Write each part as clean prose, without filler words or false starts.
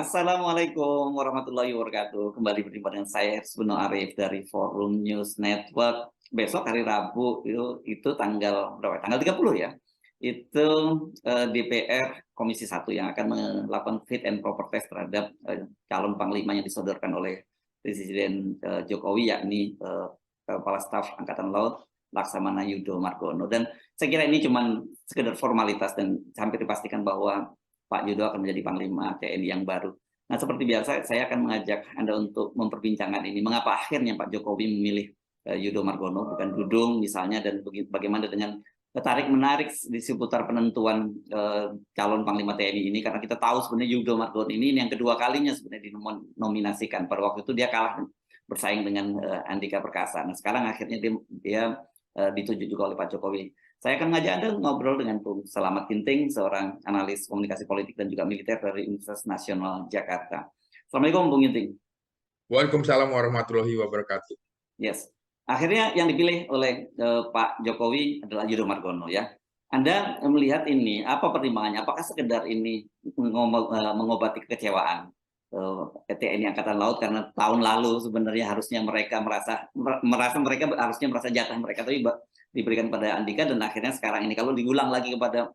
Assalamualaikum warahmatullahi wabarakatuh. Kembali berjumpa dengan saya Hersbeno Arif dari Forum News Network. Besok hari Rabu itu tanggal berapa? Tanggal 30 ya. Itu DPR Komisi 1 yang akan melakukan fit and proper test terhadap calon panglima yang disodorkan oleh Presiden Jokowi, yakni Kepala Staf Angkatan Laut Laksamana Yudo Margono. Dan saya kira ini cuma sekedar formalitas dan hampir dipastikan bahwa Pak Yudo akan menjadi Panglima TNI yang baru. Nah, seperti biasa, saya akan mengajak Anda untuk memperbincangkan ini. Mengapa akhirnya Pak Jokowi memilih Yudo Margono, bukan Dudung misalnya, dan bagaimana dengan tarik-menarik di seputar penentuan calon Panglima TNI ini, karena kita tahu sebenarnya Yudo Margono ini yang kedua kalinya sebenarnya dinominasikan. Pada waktu itu dia kalah bersaing dengan Andika Perkasa. Nah, sekarang akhirnya dia ditunjuk juga oleh Pak Jokowi. Saya akan mengajak Anda ngobrol dengan Bung Selamat Ginting, seorang analis komunikasi politik dan juga militer dari Universitas Nasional Jakarta. Assalamualaikum, Bung Ginting. Waalaikumsalam warahmatullahi wabarakatuh. Yes. Akhirnya yang dipilih oleh Pak Jokowi adalah Yudo Margono, ya. Anda melihat ini, apa pertimbangannya? Apakah sekedar ini mengobati kekecewaan TNI Angkatan Laut, karena tahun lalu sebenarnya harusnya mereka merasa mereka harusnya merasa jatah mereka, tapi diberikan pada Andika, dan akhirnya sekarang ini kalau diulang lagi kepada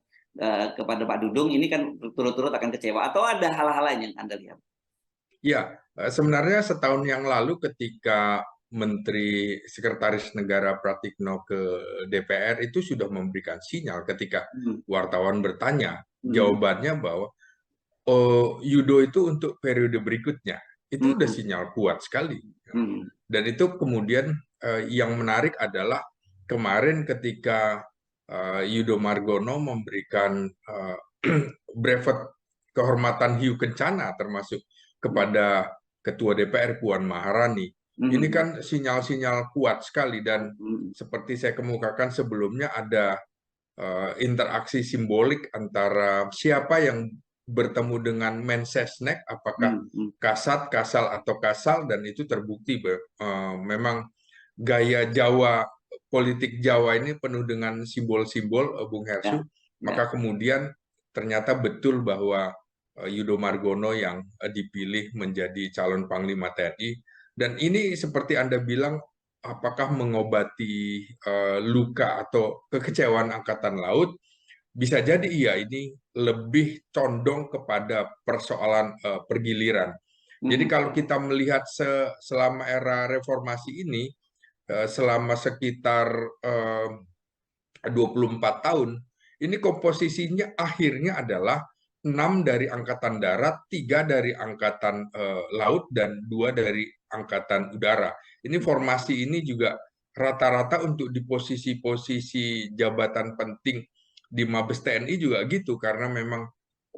Pak Dudung, ini kan turut-turut akan kecewa, atau ada hal-hal lain yang Anda lihat? Ya, sebenarnya setahun yang lalu ketika Menteri Sekretaris Negara Pratikno ke DPR itu sudah memberikan sinyal ketika wartawan bertanya, jawabannya bahwa Yudo itu untuk periode berikutnya. Itu udah sinyal kuat sekali. Dan itu kemudian yang menarik adalah kemarin ketika Yudo Margono memberikan brevet kehormatan hiu kencana termasuk kepada Ketua DPR Puan Maharani. Ini kan sinyal-sinyal kuat sekali, dan seperti saya kemukakan sebelumnya ada interaksi simbolik antara siapa yang bertemu dengan Mensesnek, apakah Kasat, Kasal, atau Kasal, dan itu terbukti memang gaya Jawa, politik Jawa ini penuh dengan simbol-simbol, Bung Hersu. Maka kemudian ternyata betul bahwa Yudo Margono yang dipilih menjadi calon Panglima TNI. Dan ini seperti Anda bilang, apakah mengobati luka atau kekecewaan Angkatan Laut? Bisa jadi iya, ini lebih condong kepada persoalan pergiliran. Jadi kalau kita melihat selama era reformasi ini, selama sekitar 24 tahun, ini komposisinya akhirnya adalah 6 dari Angkatan Darat, 3 dari Angkatan Laut, dan 2 dari Angkatan Udara. Ini formasi ini juga rata-rata untuk di posisi-posisi jabatan penting di Mabes TNI juga gitu, karena memang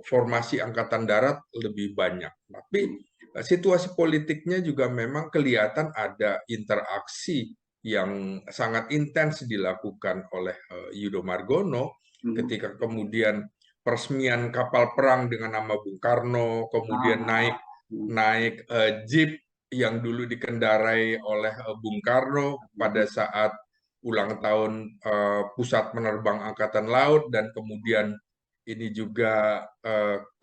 formasi Angkatan Darat lebih banyak. Tapi situasi politiknya juga memang kelihatan ada interaksi yang sangat intens dilakukan oleh Yudo Margono ketika kemudian peresmian kapal perang dengan nama Bung Karno, kemudian naik jeep yang dulu dikendarai oleh Bung Karno pada saat ulang tahun Pusat Penerbang Angkatan Laut, dan kemudian ini juga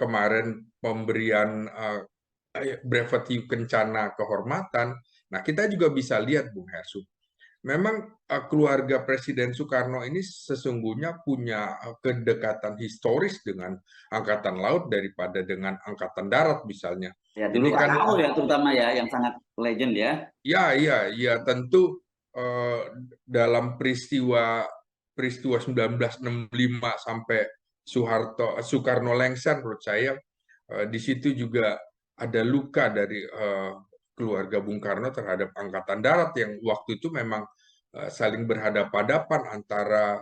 kemarin pemberian brevet hiu kencana kehormatan. Nah, kita juga bisa lihat, Bung Hersu, memang keluarga Presiden Soekarno ini sesungguhnya punya kedekatan historis dengan Angkatan Laut daripada dengan Angkatan Darat misalnya. Ya, dulu ini kan Krakatau ya, terutama ya, yang sangat legend ya. Ya, tentu dalam peristiwa 1965 sampai Soekarno lengser, menurut saya di situ juga ada luka dari keluarga Bung Karno terhadap Angkatan Darat yang waktu itu memang saling berhadapan-hadapan antara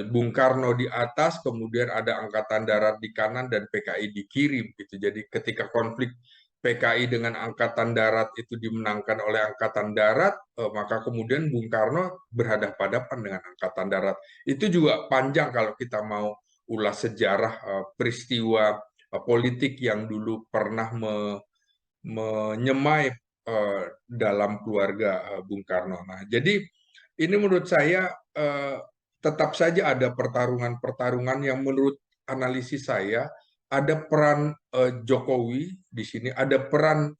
Bung Karno di atas, kemudian ada Angkatan Darat di kanan dan PKI di kiri. Gitu. Jadi ketika konflik PKI dengan Angkatan Darat itu dimenangkan oleh Angkatan Darat, maka kemudian Bung Karno berhadapan-hadapan dengan Angkatan Darat. Itu juga panjang kalau kita mau ulas sejarah peristiwa politik yang dulu pernah menyemai dalam keluarga Bung Karno. Nah, jadi ini menurut saya tetap saja ada pertarungan-pertarungan yang menurut analisis saya ada peran Jokowi di sini, ada peran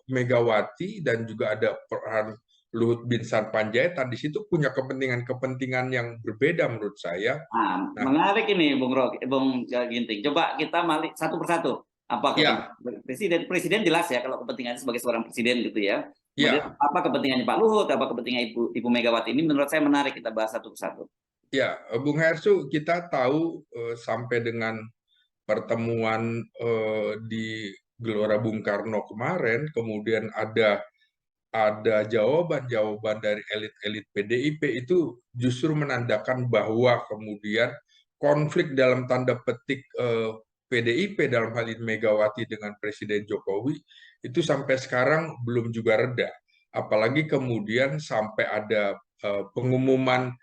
Megawati, dan juga ada peran Luhut Binsar Panjaitan. Di situ punya kepentingan-kepentingan yang berbeda menurut saya. Nah, Nah, menarik ini Bung Ginting. Coba kita malik satu persatu. Apa ya, kepentingan presiden? Presiden jelas ya kalau kepentingannya sebagai seorang presiden gitu ya. Kemudian ya, apa kepentingannya Pak Luhut, apa kepentingan Ibu Megawati, ini menurut saya menarik kita bahas satu persatu. ya, Bung Hersu, kita tahu sampai dengan pertemuan di Gelora Bung Karno kemarin, kemudian ada jawaban-jawaban dari elit-elit PDIP itu justru menandakan bahwa kemudian konflik dalam tanda petik PDIP dalam hal ini Megawati dengan Presiden Jokowi itu sampai sekarang belum juga reda. Apalagi kemudian sampai ada pengumuman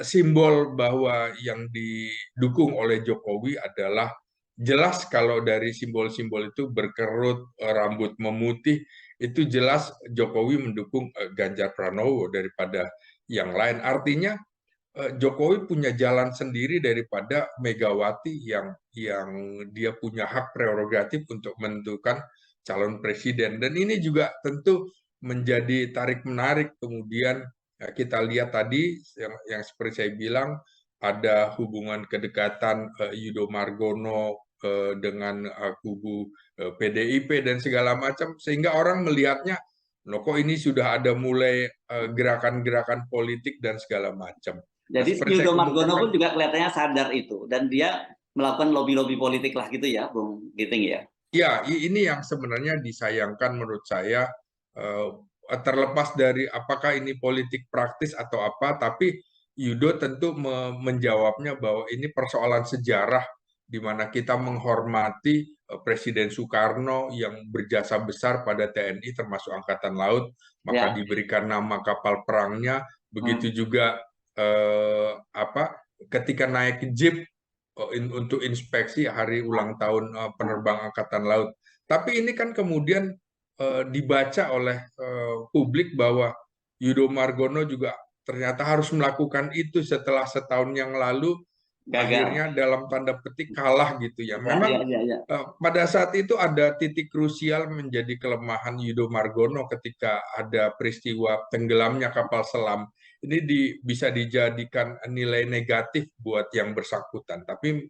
simbol bahwa yang didukung oleh Jokowi adalah jelas, kalau dari simbol-simbol itu berkerut, rambut memutih, itu jelas Jokowi mendukung Ganjar Pranowo daripada yang lain. Artinya Jokowi punya jalan sendiri daripada Megawati yang dia punya hak prerogatif untuk menentukan calon presiden. Dan ini juga tentu menjadi tarik-menarik. Kemudian kita lihat tadi yang seperti saya bilang, ada hubungan kedekatan Yudo Margono dengan kubu PDIP dan segala macam, sehingga orang melihatnya, loh kok ini sudah ada mulai gerakan-gerakan politik dan segala macam. Nah, Jadi seperti saya Yudo Margono kemukakan, pun juga kelihatannya sadar itu dan dia melakukan lobby-lobby politik lah gitu ya, Bung Giting ya. ya ini yang sebenarnya disayangkan menurut saya, eh, terlepas dari apakah ini politik praktis atau apa, tapi Yudo tentu menjawabnya bahwa ini persoalan sejarah di mana kita menghormati Presiden Soekarno yang berjasa besar pada TNI termasuk Angkatan Laut, maka Ya. diberikan nama kapal perangnya. Hmm. Begitu juga ketika naik jeep untuk inspeksi hari ulang tahun penerbang Angkatan Laut. Tapi ini kan kemudian dibaca oleh publik bahwa Yudo Margono juga ternyata harus melakukan itu setelah setahun yang lalu Gagal. akhirnya dalam tanda petik kalah gitu ya. Ya, ya, Memang ya, ya. pada saat itu ada titik krusial menjadi kelemahan Yudo Margono ketika ada peristiwa tenggelamnya kapal selam. Ini bisa dijadikan nilai negatif buat yang bersangkutan. Tapi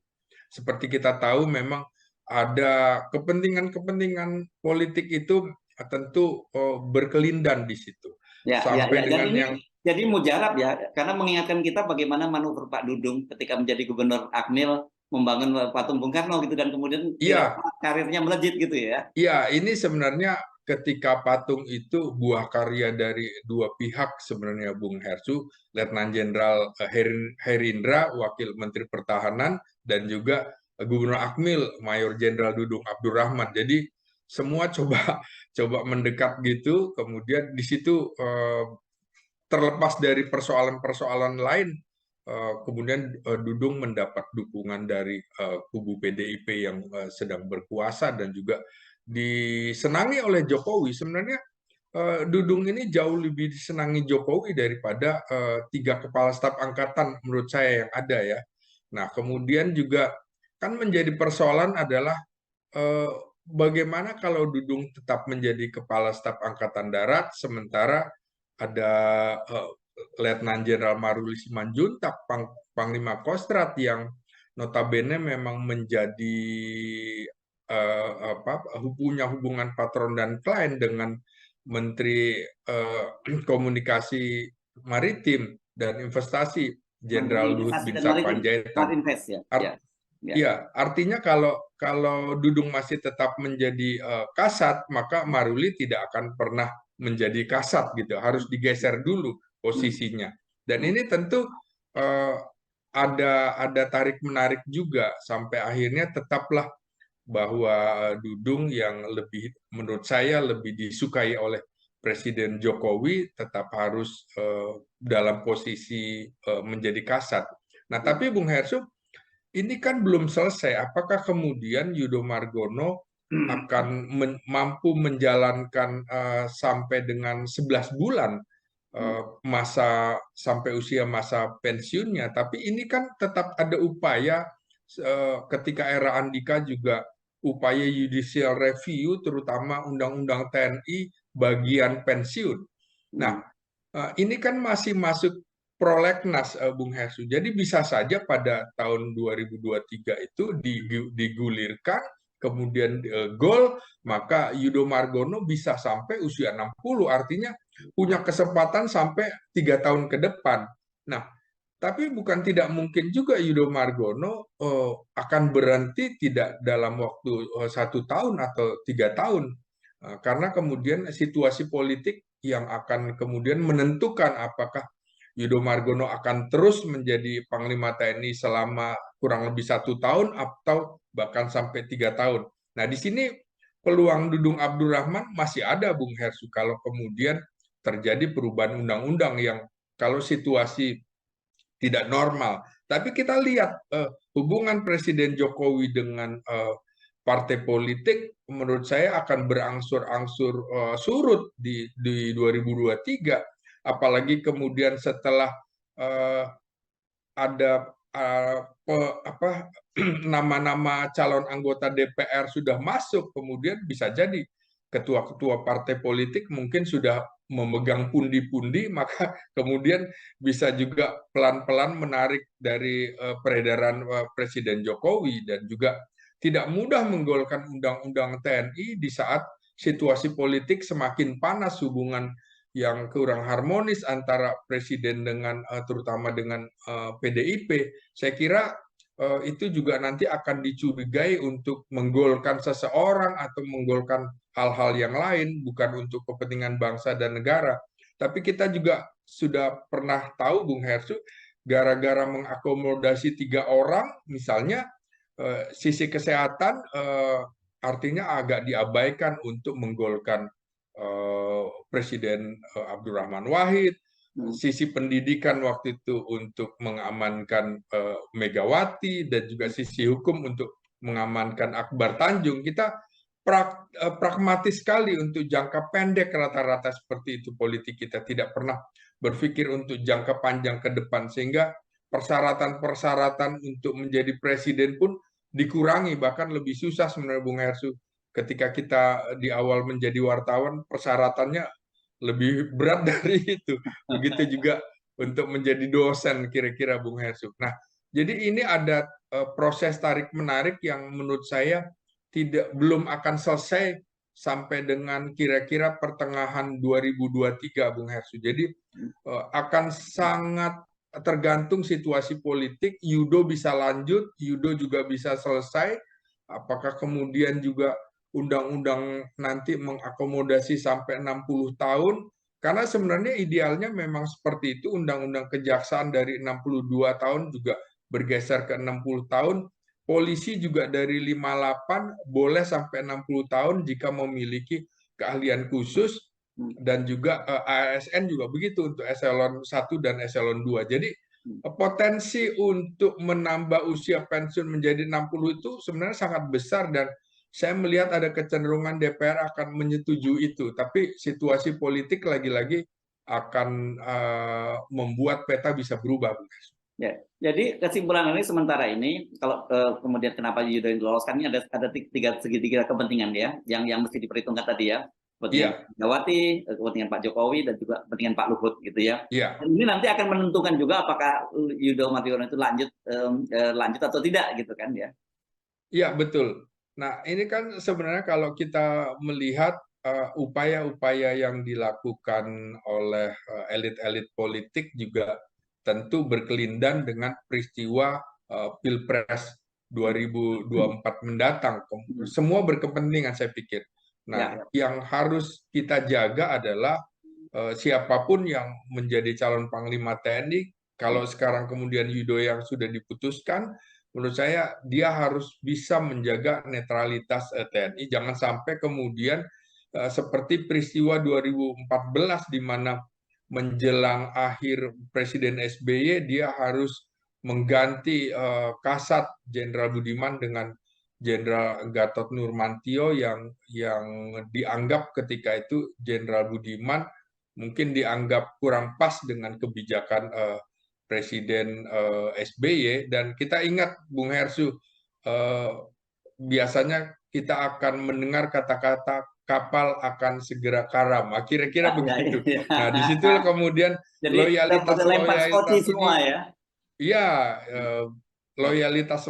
seperti kita tahu memang ada kepentingan-kepentingan politik itu tentu berkelindan di situ. Ya, ya, ya. Sampai Dan dengan ini yang jadi mujarab ya, karena mengingatkan kita bagaimana manuver Pak Dudung ketika menjadi Gubernur Akmil membangun patung Bung Karno gitu dan kemudian iya, karirnya melejit gitu ya. ya, ini sebenarnya ketika patung itu buah karya dari dua pihak sebenarnya, Bung Hersu, Letnan Jenderal Herindra, Wakil Menteri Pertahanan, dan juga Gubernur Akmil, Mayor Jenderal Dudung Abdurrahman. Jadi semua coba coba mendekat gitu, kemudian di situ terlepas dari persoalan-persoalan lain, kemudian Dudung mendapat dukungan dari kubu PDIP yang sedang berkuasa dan juga disenangi oleh Jokowi. Sebenarnya Dudung ini jauh lebih disenangi Jokowi daripada tiga kepala staf angkatan menurut saya yang ada ya. Nah, kemudian juga kan menjadi persoalan adalah eh, bagaimana kalau Dudung tetap menjadi kepala staf angkatan darat sementara ada eh, Letnan Jenderal Maruli Simanjuntak, Panglima Kostrat yang notabene memang menjadi punya hubungan patron dan klien dengan Menteri Komunikasi Maritim dan Investasi Menteri Jenderal Luhut Investasi dan Binsar Maritim, Panjaitan. Marinvest ya. Ya, Art- ya. Ya, artinya kalau Dudung masih tetap menjadi Kasat, maka Maruli tidak akan pernah menjadi Kasat gitu. Harus digeser dulu Hmm. posisinya. Dan Hmm. ini tentu eh, ada tarik menarik juga sampai akhirnya tetaplah bahwa Dudung yang lebih menurut saya lebih disukai oleh Presiden Jokowi tetap harus dalam posisi menjadi Kasat. Nah, tapi Bung Hersu, ini kan belum selesai. Apakah kemudian Yudo Margono akan mampu menjalankan sampai dengan 11 bulan masa sampai usia masa pensiunnya? Tapi ini kan tetap ada upaya ketika era Andika juga upaya judicial review terutama undang-undang TNI bagian pensiun. Nah, ini kan masih masuk prolegnas, Bung Hersu. Jadi bisa saja pada tahun 2023 itu digulirkan, kemudian gol, maka Yudo Margono bisa sampai usia 60, artinya punya kesempatan sampai 3 tahun ke depan. Nah, tapi bukan tidak mungkin juga Yudo Margono akan berhenti tidak dalam waktu 1 tahun atau 3 tahun. Karena kemudian situasi politik yang akan kemudian menentukan apakah Yudo Margono akan terus menjadi Panglima TNI selama kurang lebih 1 tahun atau bahkan sampai 3 tahun. Nah, di sini peluang Dudung Abdurrahman masih ada, Bung Hersu, kalau kemudian terjadi perubahan undang-undang yang kalau situasi tidak normal. Tapi kita lihat hubungan Presiden Jokowi dengan partai politik menurut saya akan berangsur-angsur surut di 2023. Apalagi kemudian setelah ada nama-nama calon anggota DPR sudah masuk, kemudian bisa jadi ketua-ketua partai politik mungkin sudah memegang pundi-pundi, maka kemudian bisa juga pelan-pelan menarik dari peredaran Presiden Jokowi, dan juga tidak mudah menggolkan undang-undang TNI di saat situasi politik semakin panas, hubungan yang kurang harmonis antara presiden dengan terutama dengan PDIP. Saya kira itu juga nanti akan dicurigai untuk menggolkan seseorang atau menggolkan hal-hal yang lain, bukan untuk kepentingan bangsa dan negara. Tapi kita juga sudah pernah tahu, Bung Hersu, gara-gara mengakomodasi 3 orang, misalnya sisi kesehatan artinya agak diabaikan untuk menggolkan Presiden Abdurrahman Wahid, sisi pendidikan waktu itu untuk mengamankan Megawati, dan juga sisi hukum untuk mengamankan Akbar Tanjung. Kita pragmatis sekali untuk jangka pendek, rata-rata seperti itu politik kita, tidak pernah berpikir untuk jangka panjang ke depan, sehingga persyaratan-persyaratan untuk menjadi presiden pun dikurangi, bahkan lebih susah sebenarnya, Bung Hersu. Ketika kita di awal menjadi wartawan, persyaratannya lebih berat dari itu. Begitu juga untuk menjadi dosen, kira-kira, Bung Hersu. Nah, jadi ini ada proses tarik-menarik yang menurut saya belum akan selesai sampai dengan kira-kira pertengahan 2023, Bung Hersu. Jadi akan sangat tergantung situasi politik. Yudo bisa lanjut, Yudo juga bisa selesai. Apakah kemudian juga undang-undang nanti mengakomodasi sampai 60 tahun? Karena sebenarnya idealnya memang seperti itu, undang-undang kejaksaan dari 62 tahun juga bergeser ke 60 tahun. Polisi juga dari 58 boleh sampai 60 tahun jika memiliki keahlian khusus, dan juga ASN juga begitu untuk eselon 1 dan eselon 2. Jadi potensi untuk menambah usia pensiun menjadi 60 itu sebenarnya sangat besar, dan saya melihat ada kecenderungan DPR akan menyetujui itu. Tapi situasi politik lagi-lagi akan membuat peta bisa berubah, Bung Hersu. Ya, jadi kesimpulan ini sementara ini, kalau kemudian kenapa Yudo yang diloloskan, ini ada segitiga kepentingan ya, yang mesti diperhitungkan tadi ya, kepentingan Megawati, kepentingan Pak Jokowi, dan juga kepentingan Pak Luhut gitu ya. Dan ini nanti akan menentukan juga apakah Yudo Margono itu lanjut atau tidak gitu kan ya. Iya, betul. Nah, ini kan sebenarnya kalau kita melihat upaya-upaya yang dilakukan oleh elit-elit politik juga tentu berkelindan dengan peristiwa Pilpres 2024 mendatang. Semua berkepentingan, saya pikir. Nah, yang harus kita jaga adalah siapapun yang menjadi calon Panglima TNI, kalau sekarang kemudian Yudo yang sudah diputuskan, menurut saya dia harus bisa menjaga netralitas TNI. Jangan sampai kemudian seperti peristiwa 2014 di mana menjelang akhir Presiden SBY dia harus mengganti Kasat Jenderal Budiman dengan Jenderal Gatot Nurmantio yang dianggap ketika itu Jenderal Budiman mungkin dianggap kurang pas dengan kebijakan Presiden SBY, dan kita ingat Bung Hersu, biasanya kita akan mendengar kata-kata kapal akan segera karam. Kira-kira begitu. Ya. Nah, disitulah kemudian Jadi pada lempar loyalitas-loyalitas skoci semua ini, ya. ya, loyalitas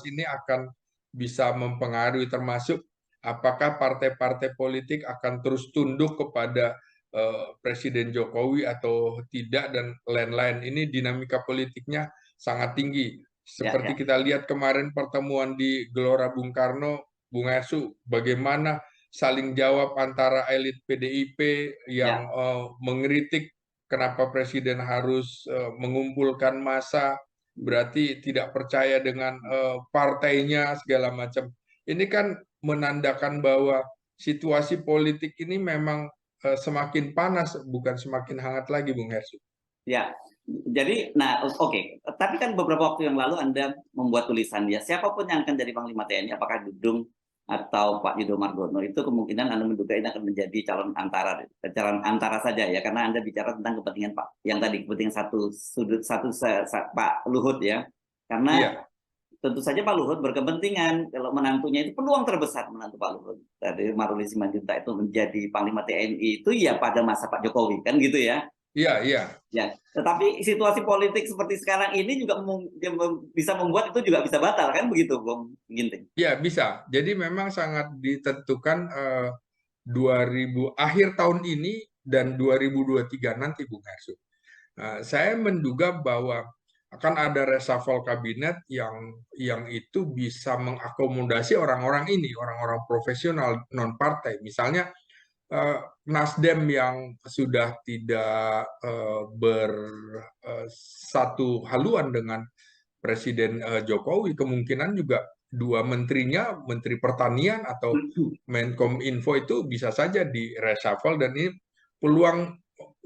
ini akan bisa mempengaruhi, termasuk apakah partai-partai politik akan terus tunduk kepada Presiden Jokowi atau tidak, dan lain-lain. Ini dinamika politiknya sangat tinggi. Seperti Ya. kita lihat kemarin pertemuan di Gelora Bung Karno, Bung Esu, bagaimana saling jawab antara elit PDIP yang mengkritik kenapa Presiden harus mengumpulkan massa, berarti tidak percaya dengan partainya, segala macam. Ini kan menandakan bahwa situasi politik ini memang semakin panas, bukan semakin hangat lagi, Bung Hersu. Ya, jadi, nah oke. Tapi kan beberapa waktu yang lalu Anda membuat tulisan ya, siapapun yang akan jadi Panglima TNI, apakah Dudung atau Pak Yudho Margono, itu kemungkinan Anda menduga ini akan menjadi calon antara saja ya, karena Anda bicara tentang kepentingan Pak, yang tadi kepentingan Pak Luhut ya, karena tentu saja Pak Luhut berkepentingan kalau menantunya itu, peluang terbesar menantu Pak Luhut dari Maruli Simanjuntak itu menjadi Panglima TNI itu ya pada masa Pak Jokowi, kan gitu ya. Iya. Ya, tetapi situasi politik seperti sekarang ini juga bisa membuat itu juga bisa batal, kan begitu, Bung Ginting? Ya, bisa. Jadi memang sangat ditentukan 2000 akhir tahun ini dan 2023 nanti, Bung Hersu. Saya menduga bahwa akan ada reshuffle kabinet yang itu bisa mengakomodasi orang-orang ini, orang-orang profesional non partai. Misalnya Nasdem yang sudah tidak bersatu haluan dengan Presiden Jokowi, kemungkinan juga dua menterinya, Menteri Pertanian atau Menkom Info itu bisa saja di reshuffle, dan ini peluang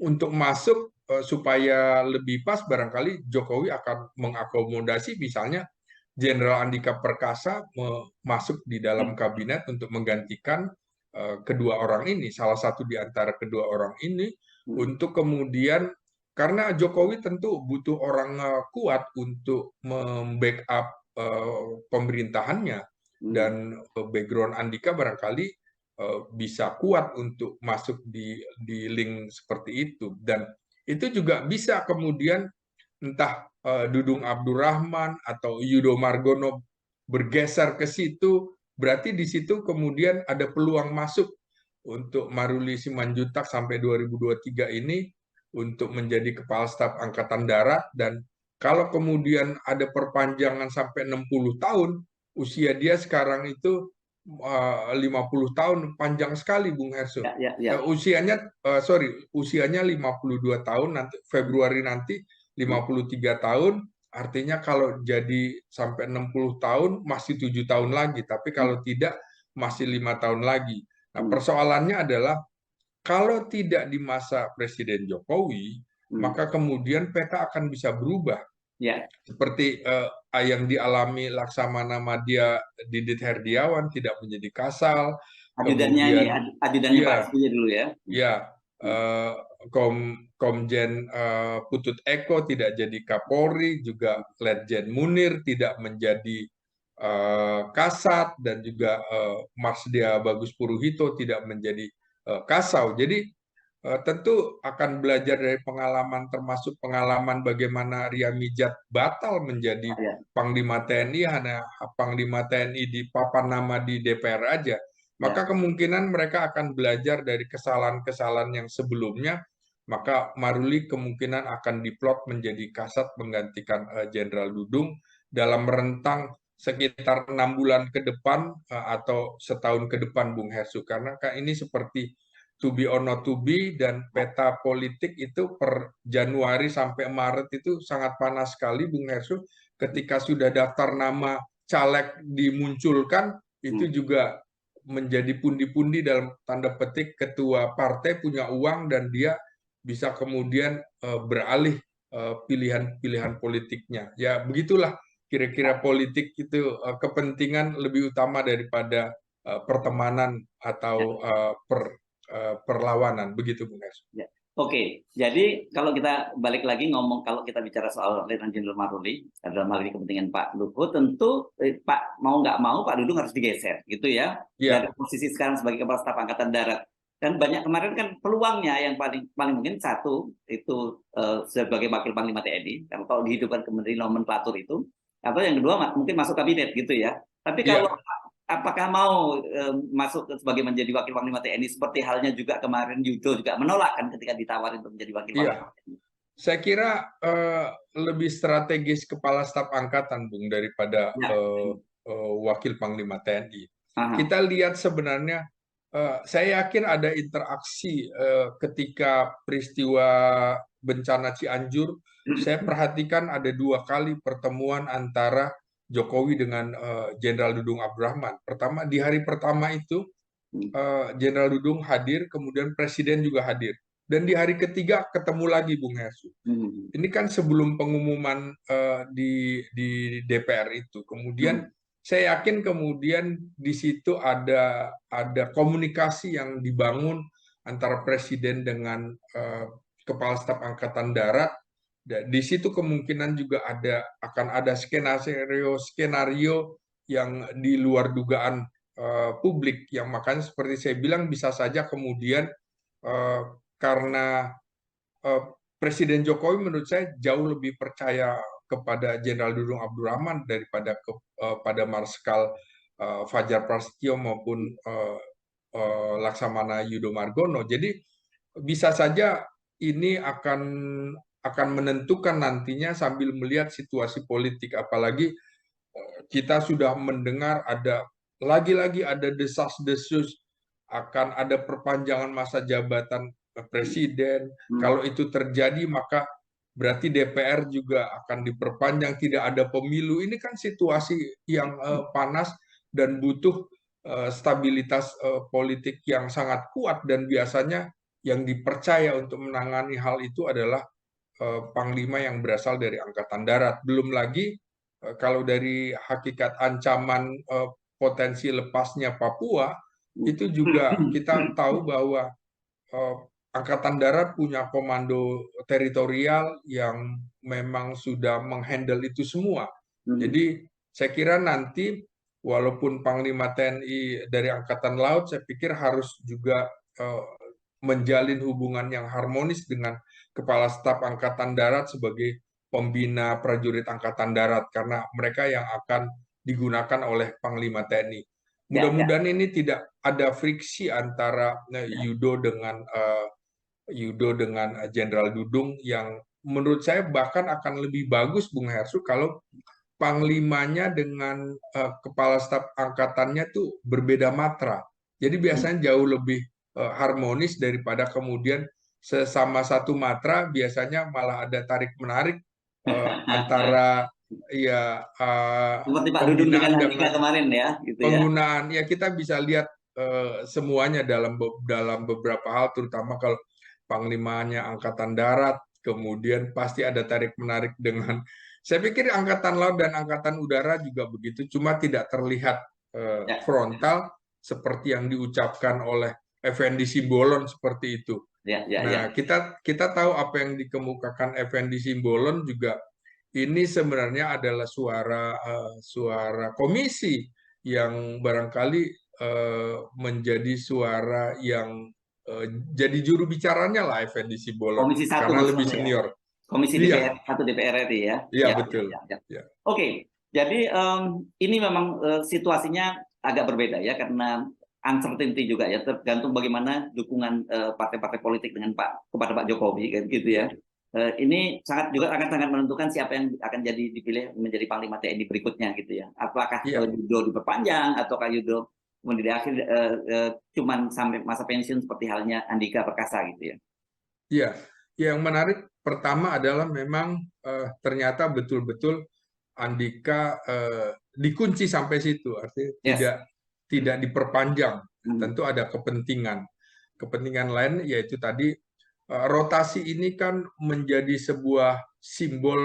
untuk masuk supaya lebih pas, barangkali Jokowi akan mengakomodasi misalnya Jenderal Andika Perkasa masuk di dalam kabinet untuk menggantikan kedua orang ini, salah satu di antara kedua orang ini, untuk kemudian, karena Jokowi tentu butuh orang kuat untuk membackup pemerintahannya, dan background Andika barangkali bisa kuat untuk masuk di link seperti itu, dan itu juga bisa kemudian entah Dudung Abdurrahman atau Yudho Margono bergeser ke situ. Berarti di situ kemudian ada peluang masuk untuk Maruli Simanjuntak sampai 2023 ini untuk menjadi Kepala Staf Angkatan Darat, dan kalau kemudian ada perpanjangan sampai 60 tahun, usia dia sekarang itu 50 tahun, panjang sekali, Bung Herso. Usianya 52 tahun, nanti Februari nanti 53 tahun. Artinya kalau jadi sampai 60 tahun masih 7 tahun lagi, tapi kalau tidak masih 5 tahun lagi. Nah, persoalannya adalah kalau tidak di masa Presiden Jokowi, maka kemudian peta akan bisa berubah. Seperti yang dialami Laksamana Madya Didit Herdiawan, tidak menjadi Kasal. Ajudannya Pak SBY dulu ya. Ya, Komjen Putut Eko tidak jadi Kapolri, juga Letjen Munir tidak menjadi Kasat, dan juga Marsdia Bagus Puruhito tidak menjadi Kasau. Jadi tentu akan belajar dari pengalaman, termasuk pengalaman bagaimana Ria Mijat batal menjadi Panglima TNI, hanya Panglima TNI di papan nama di DPR aja. Maka kemungkinan mereka akan belajar dari kesalahan-kesalahan yang sebelumnya, maka Maruli kemungkinan akan diplot menjadi Kasat menggantikan Jenderal Dudung dalam rentang sekitar 6 bulan ke depan atau setahun ke depan, Bung Hersu. Karena ini seperti to be or not to be, dan peta politik itu per Januari sampai Maret itu sangat panas sekali, Bung Hersu. Ketika sudah daftar nama caleg dimunculkan, itu juga menjadi pundi-pundi, dalam tanda petik ketua partai punya uang dan dia bisa kemudian beralih pilihan-pilihan politiknya. Ya begitulah kira-kira politik itu, kepentingan lebih utama daripada pertemanan atau perlawanan, begitu Bung Ers. Oke, jadi kalau kita balik lagi ngomong, kalau kita bicara soal Letnan Jenderal Maruli, dalam hal ini kepentingan Pak Luhut, tentu Pak mau nggak mau Pak Dudung harus digeser, gitu ya, dari Ya, posisi sekarang sebagai Kepala Staf Angkatan Darat. Dan banyak kemarin kan peluangnya yang paling mungkin satu itu sebagai Wakil Panglima TNI, kalau dihidupkan kembali nomenklatur itu, atau yang kedua mungkin masuk kabinet gitu ya. Tapi kalau ya. apakah mau masuk sebagai menjadi wakil panglima TNI, seperti halnya juga kemarin Yudo juga menolak kan ketika ditawarin untuk menjadi wakil Iya, panglima TNI. saya kira lebih strategis Kepala Staf Angkatan, Bung, daripada Ya. Wakil Panglima TNI. Aha. Kita lihat sebenarnya, saya yakin ada interaksi ketika peristiwa bencana Cianjur. Saya perhatikan ada 2 kali pertemuan antara Jokowi dengan Jenderal Dudung Abdurrahman. Pertama, di hari pertama itu Jenderal Dudung hadir, kemudian Presiden juga hadir. Dan di hari ketiga ketemu lagi Bung Hersu. Hmm. Ini kan sebelum pengumuman di DPR itu. Kemudian saya yakin kemudian di situ ada komunikasi yang dibangun antara Presiden dengan Kepala Staf Angkatan Darat. Dan di situ kemungkinan juga akan ada skenario yang di luar dugaan publik, yang makanya seperti saya bilang bisa saja kemudian eh, karena eh, Presiden Jokowi menurut saya jauh lebih percaya kepada Jenderal Dudung Abdurrahman daripada pada Marskal Fajar Prasetyo maupun Laksamana Yudo Margono. Jadi bisa saja ini akan menentukan nantinya sambil melihat situasi politik, apalagi kita sudah mendengar lagi-lagi ada desas-desus akan ada perpanjangan masa jabatan presiden. Kalau itu terjadi, maka berarti DPR juga akan diperpanjang, tidak ada pemilu. Ini kan situasi yang panas dan butuh stabilitas politik yang sangat kuat, dan biasanya yang dipercaya untuk menangani hal itu adalah panglima yang berasal dari Angkatan Darat. Belum lagi kalau dari hakikat ancaman potensi lepasnya Papua, itu juga kita tahu bahwa eh, Angkatan Darat punya komando teritorial yang memang sudah menghandle itu semua. Jadi saya kira nanti walaupun Panglima TNI dari Angkatan Laut, saya pikir harus juga eh, menjalin hubungan yang harmonis dengan Kepala Staf Angkatan Darat sebagai pembina prajurit Angkatan Darat, karena mereka yang akan digunakan oleh Panglima TNI. Ya, ya. Mudah-mudahan ini tidak ada friksi antara Yudo dengan Jenderal Dudung, yang menurut saya bahkan akan lebih bagus Bung Hersu kalau panglimanya dengan kepala staf angkatannya tuh berbeda matra. Jadi biasanya jauh lebih harmonis daripada kemudian sesama satu matra biasanya malah ada tarik menarik antara ya Seperti Pak Dudung dengan pembinaan Andika dengan kemarin ya, gitu ya. penggunaan. Ya kita bisa lihat semuanya dalam beberapa hal, terutama kalau panglimanya Angkatan Darat, kemudian pasti ada tarik menarik dengan, saya pikir Angkatan Laut dan Angkatan Udara juga begitu, cuma tidak terlihat Ya, frontal seperti yang diucapkan oleh Effendi Simbolon seperti itu. ya, ya, Nah, ya. kita tahu apa yang dikemukakan Effendi Simbolon juga ini sebenarnya adalah suara komisi yang barangkali menjadi suara yang eh, jadi juru bicaranya lah Effendi Simbolon Komisi satu karena lebih maksudnya ya. senior. Komisi DPR Iya, atau DPR RI ya. iya Ya, ya, betul. ya, ya. Ya, Oke, jadi ini memang situasinya agak berbeda ya, karena uncertainty juga ya, tergantung bagaimana dukungan partai-partai politik dengan kepada Pak Jokowi kan gitu ya. Ini akan sangat menentukan siapa yang akan jadi dipilih menjadi Panglima TNI berikutnya gitu ya. Apakah iya, Yudo diperpanjang ataukah Yudo kemudian di akhir cuman sampai masa pensiun seperti halnya Andika Perkasa gitu ya. iya. Yang menarik pertama adalah memang ternyata betul-betul Andika dikunci sampai situ, artinya Yes. tidak diperpanjang. Hmm. Tentu ada kepentingan lain, yaitu tadi rotasi ini kan menjadi sebuah simbol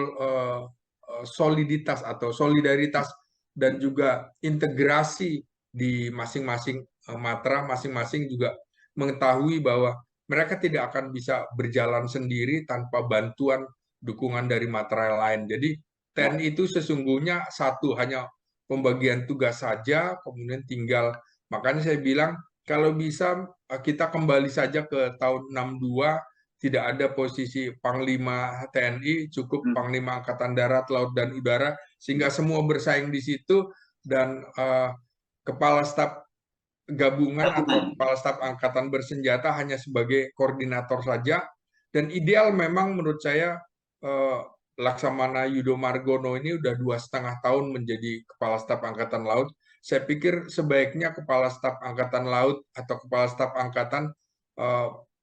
soliditas atau solidaritas dan juga integrasi di masing-masing matra, masing-masing juga mengetahui bahwa mereka tidak akan bisa berjalan sendiri tanpa bantuan dukungan dari matra lain. Jadi TNI itu sesungguhnya satu, hanya pembagian tugas saja, kemudian tinggal, makanya saya bilang kalau bisa kita kembali saja ke tahun 62, tidak ada posisi Panglima TNI, cukup Panglima Angkatan Darat, Laut, dan Udara, sehingga semua bersaing di situ, dan Kepala Staf Gabungan atau Kepala Staf Angkatan Bersenjata hanya sebagai koordinator saja. Dan ideal memang menurut saya Laksamana Yudo Margono ini udah 2,5 tahun menjadi Kepala Staf Angkatan Laut. Saya pikir sebaiknya Kepala Staf Angkatan Laut atau Kepala Staf Angkatan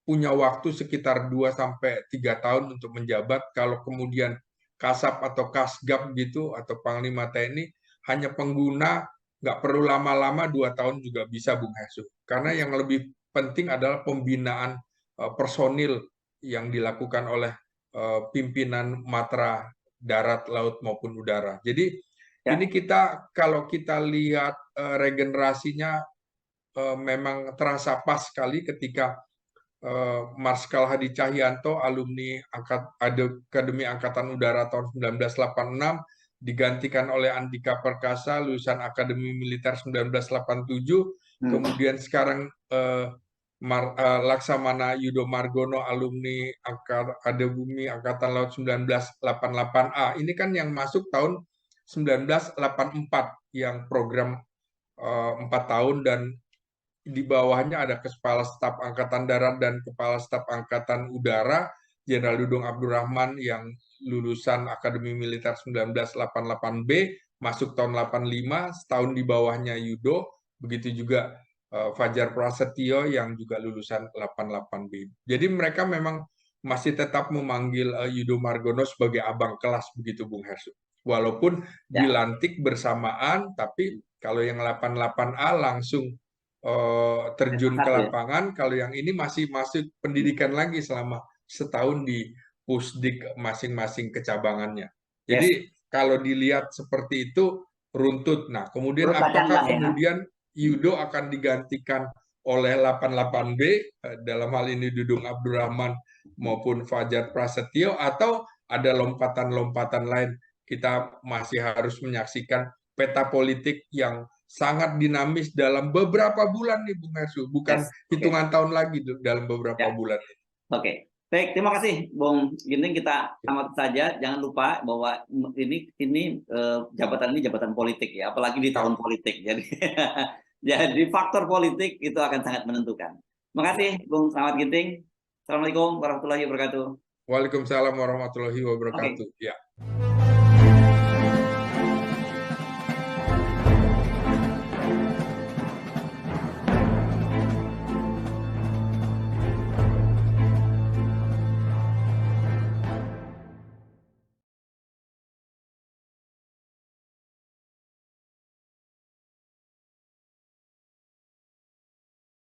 punya waktu sekitar 2 sampai 3 tahun untuk menjabat. Kalau kemudian Kasap atau Kasgab gitu atau Panglima TNI hanya pengguna, nggak perlu lama-lama, 2 tahun juga bisa, Bung Hesu. Karena yang lebih penting adalah pembinaan personil yang dilakukan oleh pimpinan matra darat, laut maupun udara. Jadi ini kalau kita lihat regenerasinya memang terasa pas sekali ketika Marskal Hadi Cahyanto, alumni Akademi Angkatan Udara tahun 1986, digantikan oleh Andika Perkasa, lulusan Akademi Militer 1987, kemudian sekarang Laksamana Yudo Margono, alumni Akademi Angkatan Laut 1988A. Ini kan yang masuk tahun 1984, yang program 4 tahun, dan di bawahnya ada Kepala Staf Angkatan Darat dan Kepala Staf Angkatan Udara, Jenderal Dudung Abdurrahman yang lulusan Akademi Militer 1988B, masuk tahun 85, setahun di bawahnya Yudo, begitu juga Fajar Prasetyo yang juga lulusan 88B. Jadi mereka memang masih tetap memanggil Yudo Margono sebagai abang kelas, begitu Bung Hersu. Walaupun dilantik bersamaan, tapi kalau yang 88A langsung terjun ke lapangan, kalau yang ini masih masuk pendidikan lagi selama setahun di pusdik masing-masing kecabangannya. Jadi kalau dilihat seperti itu runtut. Nah, kemudian apakah kemudian Yudo akan digantikan oleh 88B, dalam hal ini Dudung Abdurrahman maupun Fajar Prasetyo, atau ada lompatan-lompatan lain? Kita masih harus menyaksikan peta politik yang sangat dinamis dalam beberapa bulan nih Bung Hersu, bukan hitungan tahun lagi dalam beberapa bulan. Oke. Baik, terima kasih Bung Ginting, kita tamat saja. Jangan lupa bahwa ini jabatan ini jabatan politik ya, apalagi di tahun politik. Jadi faktor politik itu akan sangat menentukan. Terima kasih Bung Samad Ginting. Assalamualaikum warahmatullahi wabarakatuh. Waalaikumsalam warahmatullahi wabarakatuh. Ya.